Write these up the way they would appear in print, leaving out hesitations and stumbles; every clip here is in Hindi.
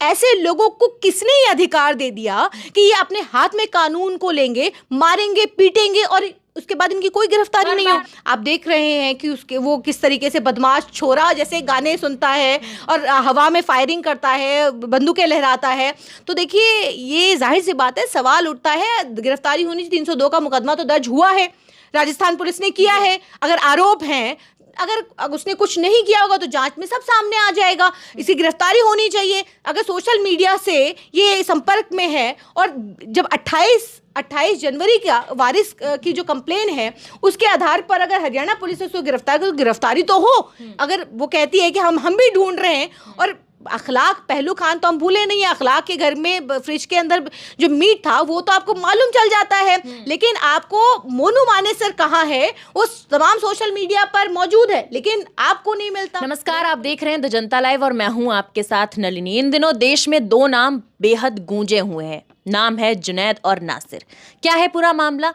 ऐसे लोगों को किसने ये अधिकार दे दिया कि ये अपने हाथ में कानून को लेंगे, मारेंगे, पीटेंगे और उसके बाद इनकी कोई गिरफ्तारी नहीं हो? आप देख रहे हैं कि उसके वो किस तरीके से बदमाश छोरा जैसे गाने सुनता है और हवा में फायरिंग करता है, बंदूकें लहराता है। तो देखिए, ये जाहिर सी बात है, सवाल उठता है, गिरफ्तारी होनी चाहिए। 302 का मुकदमा तो दर्ज हुआ है, राजस्थान पुलिस ने किया है। अगर आरोप हैं, अगर उसने कुछ नहीं किया होगा तो जांच में सब सामने आ जाएगा, इसकी गिरफ्तारी होनी चाहिए। अगर सोशल मीडिया से ये संपर्क में है और जब 28 जनवरी का वारिस की जो कंप्लेन है उसके आधार पर अगर हरियाणा पुलिस ने उसको गिरफ्तार कर, तो गिरफ्तारी तो हो। अगर वो कहती है कि हम भी ढूंढ रहे हैं, और अखलाक पहलू खान तो हम भूले नहीं है, अखलाक के घर में फ्रिज के अंदर जो मीट था वो तो आपको मालूम चल जाता है, लेकिन आपको मोनू मानेसर कहाँ है वो तमाम सोशल मीडिया पर मौजूद है, लेकिन आपको नहीं मिलता। नमस्कार, आप देख रहे हैं द जनता लाइव और मैं हूं आपके साथ नलिनी। इन दिनों देश में दो नाम बेहद गूंजे हुए हैं, नाम है जुनैद और नासिर। क्या है पूरा मामला?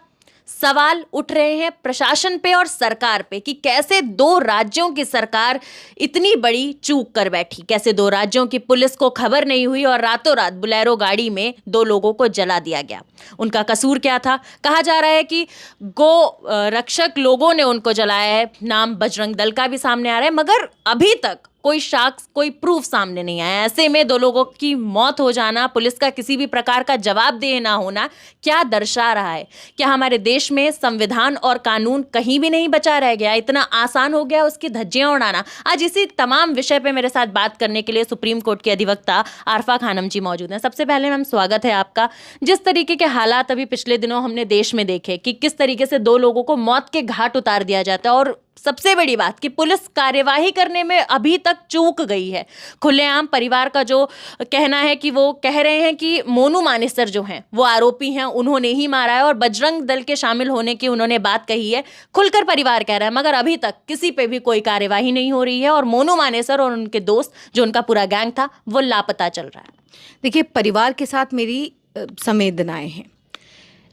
सवाल उठ रहे हैं प्रशासन पे और सरकार पे कि कैसे दो राज्यों की सरकार इतनी बड़ी चूक कर बैठी, कैसे दो राज्यों की पुलिस को खबर नहीं हुई और रातों रात बोलेरो गाड़ी में दो लोगों को जला दिया गया। उनका कसूर क्या था? कहा जा रहा है कि गो रक्षक लोगों ने उनको जलाया है, नाम बजरंग दल का भी सामने आ रहा है, मगर अभी तक कोई साक्ष्य, कोई प्रूफ सामने नहीं आया। ऐसे में दो लोगों की मौत हो जाना, पुलिस का किसी भी प्रकार का जवाबदेह ना होना क्या दर्शा रहा है? क्या हमारे देश में संविधान और कानून कहीं भी नहीं बचा रह गया? इतना आसान हो गया उसकी धज्जियां उड़ाना? आज इसी तमाम विषय पे मेरे साथ बात करने के लिए सुप्रीम कोर्ट की अधिवक्ता आरफा खानम जी मौजूद हैं। सबसे पहले मैम, स्वागत है आपका। जिस तरीके के हालात अभी पिछले दिनों हमने देश में देखे कि किस तरीके से दो लोगों को मौत के घाट उतार दिया जाता है, और सबसे बड़ी बात कि पुलिस कार्यवाही करने में अभी तक चूक गई है। खुलेआम परिवार का जो कहना है कि वो कह रहे हैं कि मोनू मानेसर जो हैं वो आरोपी हैं, उन्होंने ही मारा है, और बजरंग दल के शामिल होने की उन्होंने बात कही है, खुलकर परिवार कह रहा है, मगर अभी तक किसी पे भी कोई कार्यवाही नहीं हो रही है और मोनू मानेसर और उनके दोस्त, जो उनका पूरा गैंग था, वो लापता चल रहा है। देखिए, परिवार के साथ मेरी संवेदनाएं हैं,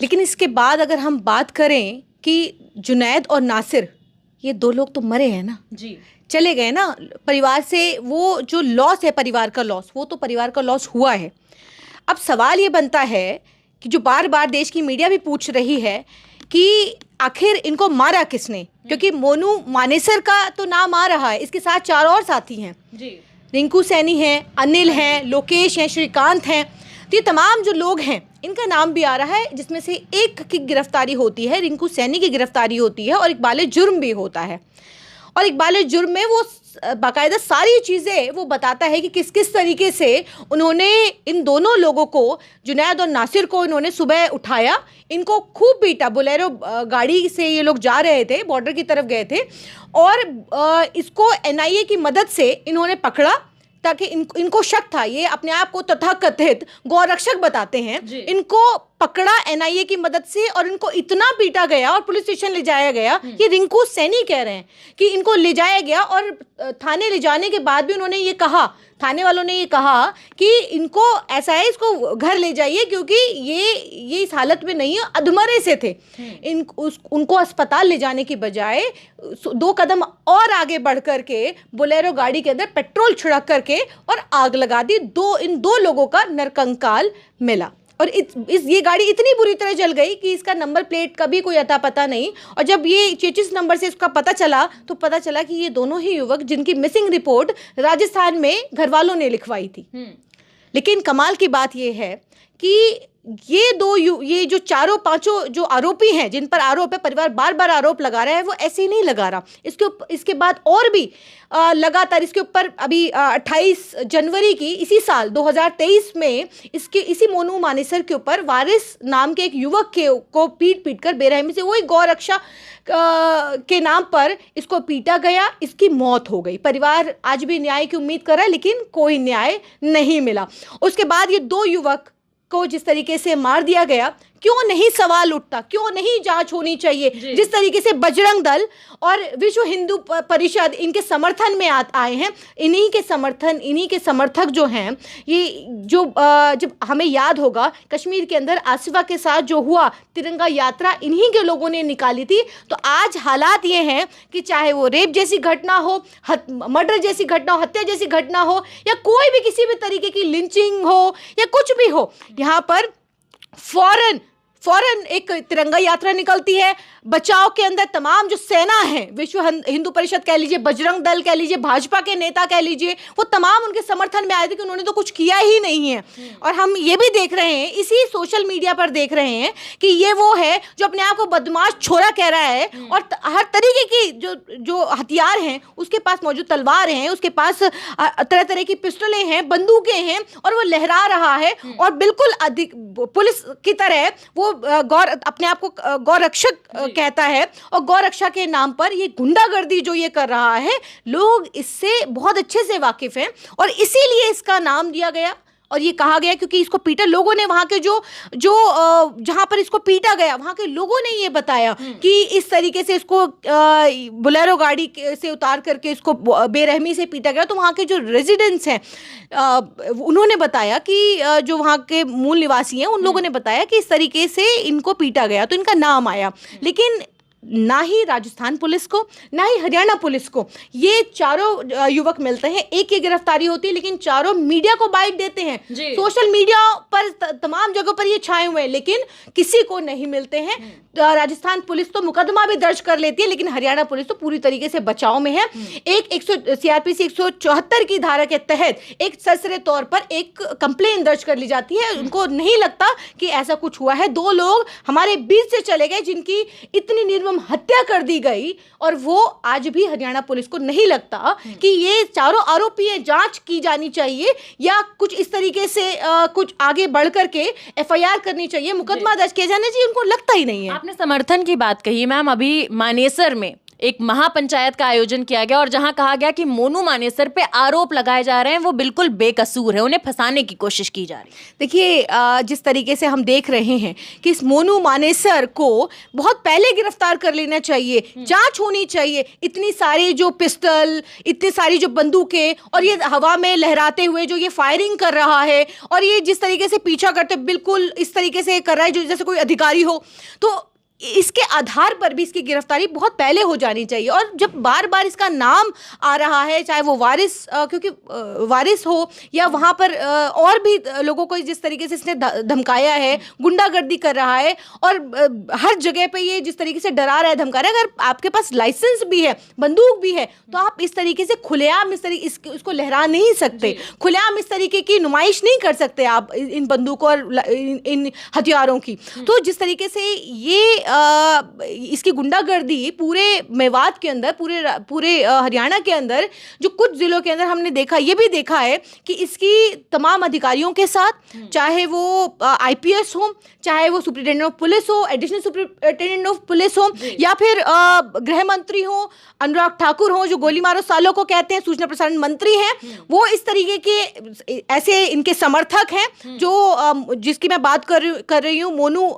लेकिन इसके बाद अगर हम बात करें कि जुनैद और नासिर, ये दो लोग तो मरे हैं ना जी, चले गए ना परिवार से। वो जो लॉस है, परिवार का लॉस, वो तो परिवार का लॉस हुआ है। अब सवाल ये बनता है कि जो बार बार देश की मीडिया भी पूछ रही है कि आखिर इनको मारा किसने, क्योंकि मोनू मानेसर का तो नाम आ रहा है, इसके साथ 4 और साथी हैं जी, रिंकू सैनी हैं, अनिल हैं, लोकेश हैं, श्रीकांत हैं। तो ये तमाम जो लोग हैं इनका नाम भी आ रहा है, जिसमें से एक की गिरफ्तारी होती है, रिंकू सैनी की गिरफ्तारी होती है, और इकबाल जुर्म भी होता है। और इकबाल जुर्म में वो बाकायदा सारी चीज़ें वो बताता है कि किस किस तरीके से उन्होंने इन दोनों लोगों को, जुनैद और नासिर को, इन्होंने सुबह उठाया, इनको खूब पीटा। बोलेरो गाड़ी से ये लोग जा रहे थे, बॉर्डर की तरफ गए थे, और इसको एनआईए की मदद से इन्होंने पकड़ा, ताकि इनको शक था, ये अपने आप को तथाकथित गौरक्षक बताते हैं, इनको पकड़ा एनआईए की मदद से और इनको इतना पीटा गया और पुलिस स्टेशन ले जाया गया। ये रिंकू सैनी कह रहे हैं कि इनको ले जाया गया, और थाने ले जाने के बाद भी उन्होंने ये कहा, थाने वालों ने ये कहा कि इनको ऐसा है, इसको घर ले जाइए, क्योंकि ये इस हालत में नहीं है, अधमरे से थे। उनको अस्पताल ले जाने की बजाय 2 कदम और आगे बढ़ करके बोलेरो गाड़ी के अंदर पेट्रोल छिड़क करके और आग लगा दी। इन दो लोगों का नरकंकाल मिला, और ये गाड़ी इतनी बुरी तरह जल गई कि इसका नंबर प्लेट का भी कोई अता पता नहीं। और जब ये 33 नंबर से इसका पता चला, तो पता चला कि ये दोनों ही युवक, जिनकी मिसिंग रिपोर्ट राजस्थान में घर वालों ने लिखवाई थी। लेकिन कमाल की बात ये है कि ये जो 4-5 जो आरोपी हैं, जिन पर आरोप है, परिवार बार बार आरोप लगा रहा है, वो ऐसे ही नहीं लगा रहा। इसके बाद और भी लगातार इसके ऊपर अभी 28 जनवरी की इसी साल 2023 में इसी मोनू मानेसर के ऊपर वारिस नाम के एक युवक को पीट कर बेरहमी से, वही गौरक्षा के नाम पर इसको पीटा गया, इसकी मौत हो गई। परिवार आज भी न्याय की उम्मीद कर रहा है, लेकिन कोई न्याय नहीं मिला। उसके बाद ये 2 युवक को जिस तरीके से मार दिया गया, क्यों नहीं सवाल उठता, क्यों नहीं जांच होनी चाहिए? जिस तरीके से बजरंग दल और विश्व हिंदू परिषद इनके समर्थन में आए हैं, इन्हीं के समर्थक जो हैं, ये जो जब हमें याद होगा कश्मीर के अंदर आसिफा के साथ जो हुआ, तिरंगा यात्रा इन्हीं के लोगों ने निकाली थी। तो आज हालात ये हैं कि चाहे वो रेप जैसी घटना हो, मर्डर जैसी घटना हो, हत्या जैसी घटना हो, या कोई भी किसी भी तरीके की लिंचिंग हो या कुछ भी हो, यहाँ पर फौरन एक तिरंगा यात्रा निकलती है। बचाव के अंदर तमाम जो सेना है, विश्व हिंदू परिषद कह लीजिए, बजरंग दल कह लीजिए, भाजपा के नेता कह लीजिए, वो तमाम उनके समर्थन में आए थे कि उन्होंने तो कुछ किया ही नहीं है। और हम ये भी देख रहे हैं, इसी सोशल मीडिया पर देख रहे हैं कि ये वो है जो अपने आप को बदमाश छोरा कह रहा है और हर तरीके की जो हथियार हैं उसके पास मौजूद, तलवार हैं उसके पास, तरह तरह की पिस्टलें हैं, बंदूकें हैं, और वो लहरा रहा है और बिल्कुल अधिक पुलिस की तरह वो अपने आप को गौरक्षक कहता है, और गौरक्षा के नाम पर ये गुंडागर्दी जो ये कर रहा है, लोग इससे बहुत अच्छे से वाकिफ हैं और इसीलिए इसका नाम दिया गया और ये कहा गया क्योंकि इसको पीटा लोगों ने, वहाँ के जो जहाँ पर इसको पीटा गया वहाँ के लोगों ने ये बताया कि इस तरीके से इसको बोलेरो गाड़ी से उतार करके इसको बेरहमी से पीटा गया। तो वहाँ के जो रेजिडेंट्स हैं उन्होंने बताया कि जो वहाँ के मूल निवासी हैं उन लोगों ने बताया कि इस तरीके से इनको पीटा गया, तो इनका नाम आया। लेकिन ना ही राजस्थान पुलिस को ना ही हरियाणा पुलिस को ये चारों युवक मिलते हैं, एक की गिरफ्तारी होती है, लेकिन चारों मीडिया को बाइट देते हैं। सोशल मीडिया पर तमाम जगहों पर ये छाए हुए हैं, लेकिन किसी को नहीं मिलते हैं। राजस्थान पुलिस तो मुकदमा भी दर्ज कर लेती है, लेकिन हरियाणा पुलिस तो पूरी तरीके से बचाव में है। सीआरपीसी 174 की धारा के तहत एक सरसरे तौर पर एक कंप्लेन दर्ज कर ली जाती है। उनको नहीं लगता कि ऐसा कुछ हुआ है। 2 लोग हमारे बीच से चले गए जिनकी इतनी निर्मम हत्या कर दी गई, और वो आज भी हरियाणा पुलिस को नहीं लगता कि ये चारों आरोपी है, जांच की जानी चाहिए या कुछ इस तरीके से कुछ आगे बढ़ करके एफआईआर करनी चाहिए, मुकदमा दर्ज किया जाना चाहिए, उनको लगता ही नहीं है। आपने समर्थन की बात कही मैम, अभी मानेसर में एक महापंचायत का आयोजन किया गया और जहां कहा गया कि मोनू मानेसर पे आरोप लगाए जा रहे हैं वो बिल्कुल बेकसूर है, उन्हें फंसाने की कोशिश की जा रही है। देखिए, जिस तरीके से हम देख रहे हैं कि इस मोनू मानेसर को बहुत पहले गिरफ्तार कर लेना चाहिए, जांच होनी चाहिए। इतनी सारी जो पिस्टल, इतनी सारी जो बंदूकें, और ये हवा में लहराते हुए जो ये फायरिंग कर रहा है, और ये जिस तरीके से पीछा करते बिल्कुल इस तरीके से कर रहा है जो जैसे कोई अधिकारी हो, तो इसके आधार पर भी इसकी गिरफ्तारी बहुत पहले हो जानी चाहिए। और जब बार बार इसका नाम आ रहा है, चाहे वो वारिस क्योंकि वारिस हो या वहाँ पर और भी लोगों को जिस तरीके से इसने धमकाया है, गुंडागर्दी कर रहा है, और हर जगह पे ये जिस तरीके से डरा रहा है, धमका रहा है, अगर आपके पास लाइसेंस भी है, बंदूक भी है, तो आप इस तरीके से खुलेआम इसको लहरा नहीं सकते, खुलेआम इस तरीके की नुमाइश नहीं कर सकते आप इन बंदूकों और इन हथियारों की। तो जिस तरीके से ये इसकी गुंडागर्दी पूरे मेवात के अंदर, पूरे हरियाणा के अंदर, जो कुछ जिलों के अंदर हमने देखा, ये भी देखा है कि इसकी तमाम अधिकारियों के साथ, चाहे वो आईपीएस हो, चाहे वो सुप्रिंटेंडेंट ऑफ पुलिस हो, एडिशनल सुप्रिंटेंडेंट ऑफ पुलिस हो, या फिर गृह मंत्री हो, अनुराग ठाकुर हो, जो गोली मारो सालों को कहते हैं, सूचना प्रसारण मंत्री हैं, वो इस तरीके के ऐसे इनके समर्थक हैं जो जिसकी मैं बात कर रही हूँ, मोनू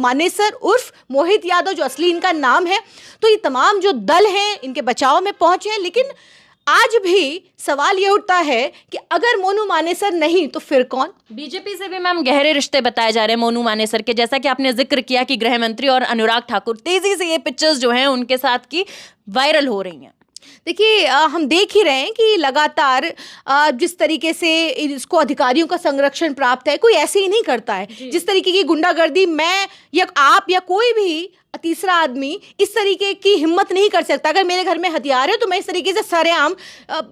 मानेसर उर्फ मोहित यादव, जो असली इनका नाम है। तो ये तमाम जो दल हैं इनके बचाव में पहुंचे हैं, लेकिन आज भी सवाल ये उठता है कि अगर मोनू मानेसर नहीं तो फिर कौन? बीजेपी से भी मैम गहरे रिश्ते बताए जा रहे हैं मोनू मानेसर के, जैसा कि आपने जिक्र किया कि गृह मंत्री और अनुराग ठाकुर, तेजी से ये पिक्चर्स जो हैं उनके साथ की वायरल हो रही हैं। देखिए, हम देख ही रहे हैं कि लगातार जिस तरीके से इसको अधिकारियों का संरक्षण प्राप्त है, कोई ऐसे ही नहीं करता है। जिस तरीके की गुंडागर्दी मैं या आप या कोई भी तीसरा आदमी इस तरीके की हिम्मत नहीं कर सकता। अगर मेरे घर में हथियार है तो मैं इस तरीके से सरेआम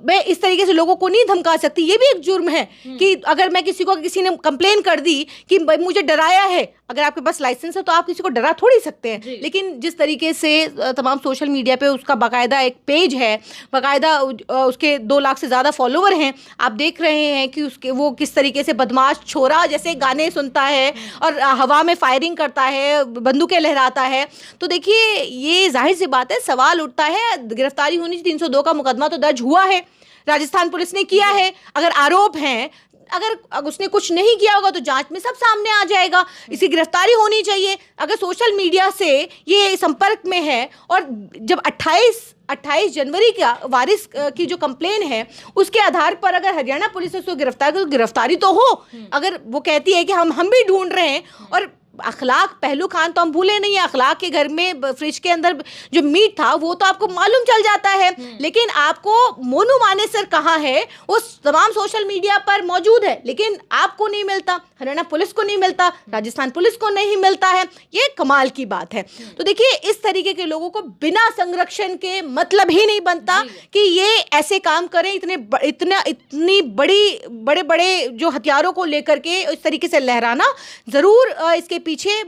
मैं इस तरीके से लोगों को नहीं धमका सकती। ये भी एक जुर्म है कि अगर मैं किसी ने कंप्लेन कर दी कि मुझे डराया है, अगर आपके पास लाइसेंस है तो आप किसी को डरा थोड़ी सकते हैं। लेकिन जिस तरीके से तमाम सोशल मीडिया पे उसका बाकायदा एक पेज है, बाकायदा उसके 2 लाख से ज़्यादा फॉलोवर हैं, आप देख रहे हैं कि वो किस तरीके से बदमाश छोरा जैसे गाने सुनता है और हवा में फायरिंग करता है, बंदूकें लहराता है। तो देखिए, ये जाहिर सी बात है, सवाल उठता है। गिरफ्तारी होनी चाहिए, 302 का मुकदमा तो दर्ज हुआ है, राजस्थान पुलिस ने किया है। अगर आरोप हैं अगर उसने कुछ नहीं किया होगा तो जांच में सब सामने आ जाएगा, इसकी गिरफ्तारी होनी चाहिए। अगर सोशल मीडिया से ये संपर्क में है और जब 28 जनवरी का वारिस की जो कंप्लेन है उसके आधार पर अगर हरियाणा पुलिस ने उसको गिरफ्तार कर, तो गिरफ्तारी तो हो। अगर वो कहती है कि हम भी ढूंढ रहे हैं, और अखलाक पहलू खान तो हम भूले नहीं है, अखलाक के घर में फ्रिज के अंदर जो मीट था वो तो आपको मालूम चल जाता है, लेकिन आपको मोनू मानेसर कहाँ है वो तमाम सोशल मीडिया पर मौजूद है, लेकिन आपको नहीं मिलता, हरियाणा पुलिस को नहीं मिलता, राजस्थान पुलिस को नहीं मिलता है। ये कमाल की बात है। तो देखिए, इस तरीके के लोगों को बिना संरक्षण के मतलब ही नहीं बनता कि ये ऐसे काम करें, इतनी बड़े जो हथियारों को लेकर के इस तरीके से लहराना। जरूर इसके पीछे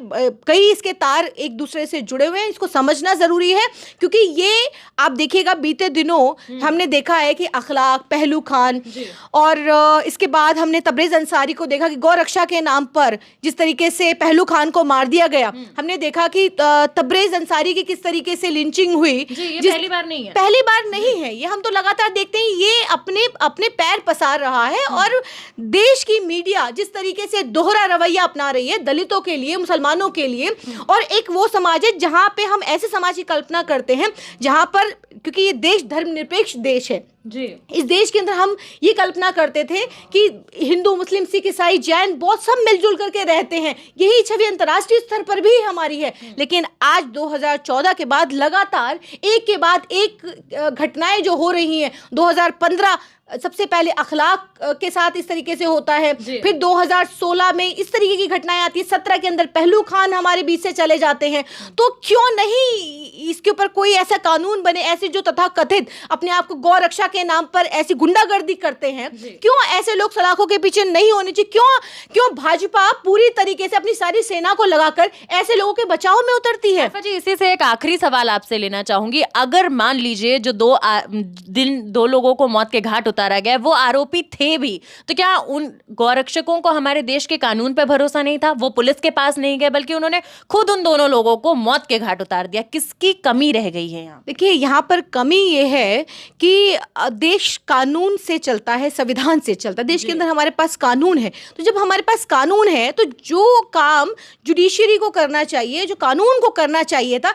कई इसके तार एक दूसरे से जुड़े हुए हैं, इसको समझना जरूरी है, क्योंकि ये आप देखिएगा बीते दिनों हमने देखा है कि अखलाक, पहलू खान और इसके बाद हमने तबरेज अंसारी को देखा कि गौ रक्षा के नाम पर जिस तरीके से पहलू खान को मार दिया गया। हमने देखा कि तबरेज अंसारी की किस तरीके से लिंचिंग हुई। ये पहली बार नहीं है, पहली बार नहीं है, ये हम तो लगातार देखते हैं। ये अपने पैर पसार रहा है और देश की मीडिया जिस तरीके से दोहरा रवैया अपना रही है दलितों के लिए, मुसलमानों के लिए, और एक वो समाज है जहां पे हम ऐसे समाज की कल्पना करते हैं जहां पर, क्योंकि ये देश धर्मनिरपेक्ष देश है जी, इस देश के अंदर हम ये कल्पना करते थे कि हिंदू, मुस्लिम, सिख, ईसाई, जैन बहुत सब मिलजुल करके रहते हैं, यही छवि अंतर्राष्ट्रीय स्तर पर भी हमारी है। लेकिन आज 2014 के बाद लगातार एक के बाद एक घटनाएं जो हो रही हैं, 2015 सबसे पहले अखलाक के साथ इस तरीके से होता है, फिर 2016 में इस तरीके की घटनाएं आती है, 17 के अंदर पहलू खान हमारे बीच से चले जाते हैं। तो क्यों नहीं इसके ऊपर कोई ऐसा कानून बने, ऐसे जो तथाकथित अपने आप को गौ रक्षा के नाम पर ऐसी गुंडागर्दी करते हैं, क्यों ऐसे लोग सलाखों के पीछे नहीं होने चाहिए? क्यों भाजपा पूरी तरीके से अपनी सारी सेना को लगाकर ऐसे लोगों के बचाव में उतरती है? जी, इसी से एक आखिरी सवाल आपसे लेना चाहूंगी। अगर मान लीजिए जो दो लोगों को मौत के घाट उतारा गया वो आरोपी थे भी, तो क्या उन गौरक्षकों को हमारे देश के कानून पर भरोसा नहीं था? वो पुलिस के पास नहीं गए बल्कि उन्होंने खुद उन दोनों लोगों को मौत के घाट उतार दिया। किसकी कमी रह गई है यहाँ? देखिए, यहाँ पर कमी ये है कि देश कानून से चलता है, संविधान से चलता है। देश के अंदर हमारे पास कानून है, तो जब हमारे पास कानून है तो जो काम जुडिशरी को करना चाहिए, जो कानून को करना चाहिए था,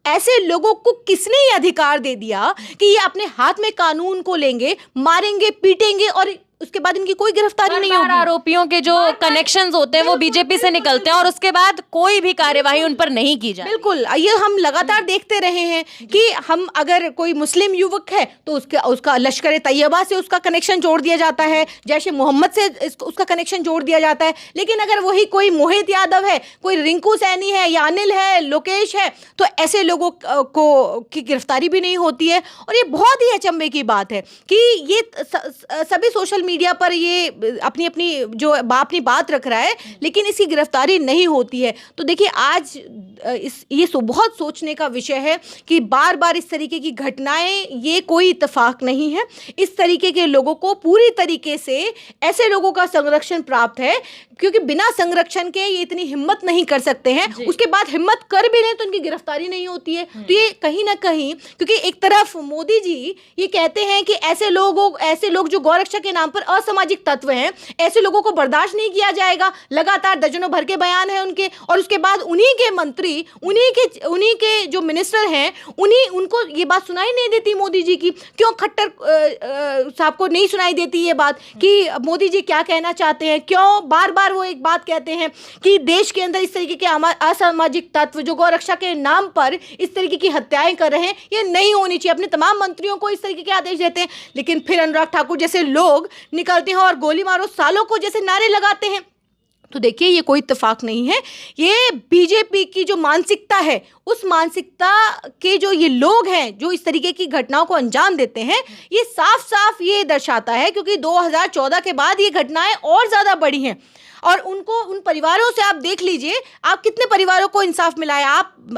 ऐसे लोगों को किसने ये अधिकार दे दिया कि ये अपने हाथ में कानून को लेंगे, मारेंगे, पीटेंगे और उसके बाद इनकी कोई गिरफ्तारी नहीं होगी? आरोपियों के जो कनेक्शंस होते हैं वो बीजेपी से निकलते हैं और उसके बाद कोई भी कार्यवाही उन पर नहीं की जाती। बिल्कुल, ये हम लगातार देखते रहे हैं कि हम अगर कोई मुस्लिम युवक है तो उसका लश्कर तैयबा से उसका कनेक्शन जोड़ दिया जाता है, जैसे मोहम्मद से उसका कनेक्शन जोड़ दिया जाता है। लेकिन अगर वही कोई मोहित यादव है, कोई रिंकू सैनी है या अनिल है, लोकेश है, तो ऐसे लोगों की गिरफ्तारी भी नहीं होती है। और ये बहुत ही अचंभे की बात है कि ये सभी सोशल मीडिया पर ये अपनी बात रख रहा है, लेकिन इसकी गिरफ्तारी नहीं होती है। तो देखिए, आज ये बहुत सोचने का विषय है कि बार बार इस तरीके की घटनाएं, ये कोई इत्तेफाक नहीं है। इस तरीके के लोगों को पूरी तरीके से ऐसे लोगों का संरक्षण प्राप्त है, क्योंकि बिना संरक्षण के ये इतनी हिम्मत नहीं कर सकते हैं। उसके बाद हिम्मत कर भी लें तो उनकी गिरफ्तारी नहीं होती है। तो ये कहीं ना कहीं, क्योंकि एक तरफ मोदी जी ये कहते हैं कि ऐसे लोग जो गौरक्षा के नाम पर असामाजिक तत्व हैं, ऐसे लोगों को बर्दाश्त नहीं किया जाएगा। लगातार दर्जनों भर के बयान हैं उनके, और उसके बाद उन्हीं के मंत्री, उन्हीं के जो मिनिस्टर हैं, उनको ये बात सुनाई नहीं देती मोदी जी की। क्यों खट्टर साहब को नहीं सुनाई देती ये बात कि मोदी जी क्या कहना चाहते हैं? क्यों बार बार वो एक बात कहते हैं कि देश के अंदर इस तरीके के असामाजिक तत्व जो गौरक्षा के नाम पर इस तरीके की हत्याएं कर रहे हैं, ये नहीं होनी चाहिए। अपने तमाम मंत्रियों को इस तरीके के आदेश देते हैं, लेकिन फिर अनुराग ठाकुर जैसे लोग निकलते हैं और गोली मारो सालों को जैसे नारे लगाते हैं। तो देखिए, ये कोई इत्तेफाक नहीं है। ये बीजेपी की जो मानसिकता है, उस मानसिकता के जो ये लोग हैं जो इस तरीके की घटनाओं को अंजाम देते हैं, ये साफ साफ ये दर्शाता है, क्योंकि 2014 के बाद ये घटनाएं और ज़्यादा बढ़ी हैं। और उनको, उन परिवारों से आप देख लीजिए, आप कितने परिवारों को इंसाफ मिला है।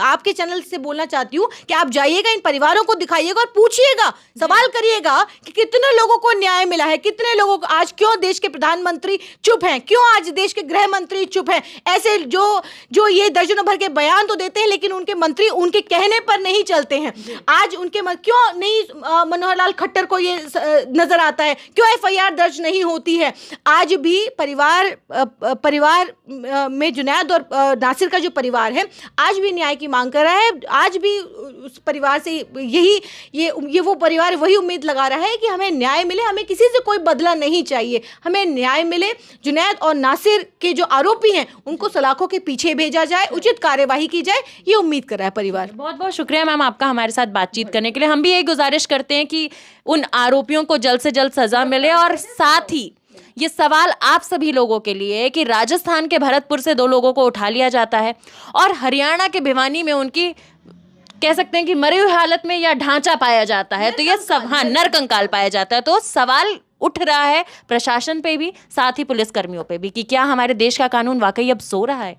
आपके चैनल से बोलना चाहती हूँ कि आप जाइएगा, इन परिवारों को दिखाइएगा और पूछिएगा, सवाल करिएगा कि कितने लोगों को न्याय मिला है, कितने लोगों को, आज क्यों देश के प्रधानमंत्री चुप हैं, क्यों आज देश के गृह मंत्री चुप हैं। ऐसे जो ये दर्जनों भर के बयान तो देते हैं, लेकिन उनके मंत्री उनके कहने पर नहीं चलते हैं। आज उनके क्यों नहीं मनोहर लाल खट्टर को ये नजर आता है, क्यों एफआईआर दर्ज नहीं होती है। आज भी परिवार में जुनैद और नासिर का जो परिवार है, आज भी न्याय की मांग कर रहा है। आज भी उस परिवार से ये वो परिवार वही उम्मीद लगा रहा है कि हमें न्याय मिले, हमें किसी से कोई बदला नहीं चाहिए, हमें न्याय मिले। जुनैद और नासिर के जो आरोपी हैं उनको सलाखों के पीछे भेजा जाए, उचित कार्यवाही की जाए, ये उम्मीद कर रहा है परिवार। बहुत बहुत शुक्रिया मैम आपका हमारे साथ बातचीत करने के लिए। हम भी यही गुजारिश करते हैं कि उन आरोपियों को जल्द से जल्द सजा मिले, और साथ ही ये सवाल आप सभी लोगों के लिए है कि राजस्थान के भरतपुर से 2 लोगों को उठा लिया जाता है और हरियाणा के भिवानी में उनकी, कह सकते हैं कि मरी हुई हालत में या ढांचा पाया जाता है, तो ये सब, हाँ, नरकंकाल पाया जाता है। तो सवाल उठ रहा है प्रशासन पे भी, साथ ही पुलिस कर्मियों पे भी, कि क्या हमारे देश का कानून वाकई अब सो रहा है।